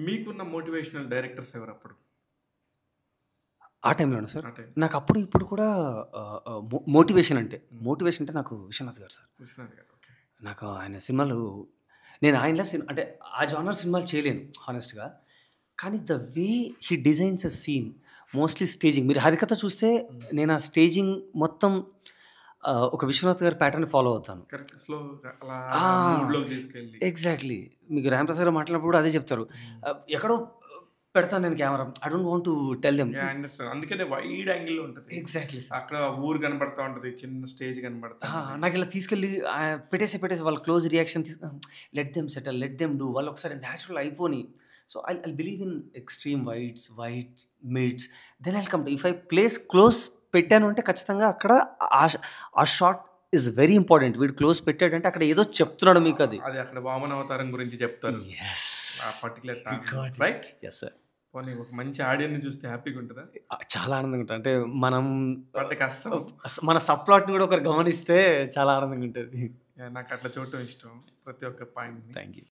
మీకున్న motivational directors ఎవరప్పుడు? ఆ టైంలోనా sir? ఆ టైం. నాకు అప్పుడు ఇప్పుడు కూడా మోటివేషన్ అంటే నాకు విశ్వనాథ్ గారు సార్. విశ్వనాథ్ గారు. ఓకే. నాకు ఆయన సినిమాలు నేను ఆయనలా అంటే ఆ జానర్ సినిమాలు చేయలేను హానెస్ట్‌గా. కానీ the way he designs a scene mostly staging మీరు 'హరికథ' చూస్తే నేను ఆ స్టేజింగ్ మొత్తం ఒక విశ్వనాథ్ గారి ప్యాటర్న్ ఫాలో అవుతాను. కరెక్ట్. స్లోగా అలా ఆ! మూడ్‌లోకి తీసుకెళ్ళి. ఎగ్జాక్ట్‌లీ. మీకు రాంప్రసాద్ గారు మాట్లాడినప్పుడు కూడా అదే చెప్తారు. ఎక్కడో పెడతాను నేను camera. I don't want to tell them. Yeah! Understand. అందుకనే వైడ్ యాంగిల్‌లో ఉంటది. Exactly sir. అక్కడ ఊరు కనబడతా ఉంటది. చిన్న స్టేజ్ కనబడతా ఉంటది. నాకిలా తీసుకెళ్ళి పెట్టేసి వాళ్ళ close reaction let them settle, let them do. వాళ్ళు ఒకసారి న్యాచురల్ అయిపోని. So I believe in extreme whites, mids. Then I'll come to if I place close పెట్టాను అంటే ఖచ్చితంగా అక్కడ ఆ షాట్ ఈస్ వెరీ ఇంపార్టెంట్. వీడు క్లోజ్ పెట్టాడంటే అక్కడ ఏదో చెప్తున్నాడు మీకు అది. అది అక్కడ వామన అవతారం గురించి చెప్తారు. యెస్. ఆ particular time. Got it. Right? Yes sir. పోనీ ఒక మంచి ఆడియన్‌ని చూస్తే హ్యాపీగా ఉంటదా? చాలా ఆనందంగా ఉంటది. అంటే మనం పడ్డ కష్టం. మన సబ్‌ప్లాట్‌ని కూడా ఒకరు గమనిస్తే చాలా ఆనందంగా ఉంటది. యాహ్! నాకు అట్లా చూడటం ఇష్టం. ప్రతి ఒక్క పాయింట్‌ని. Thank you.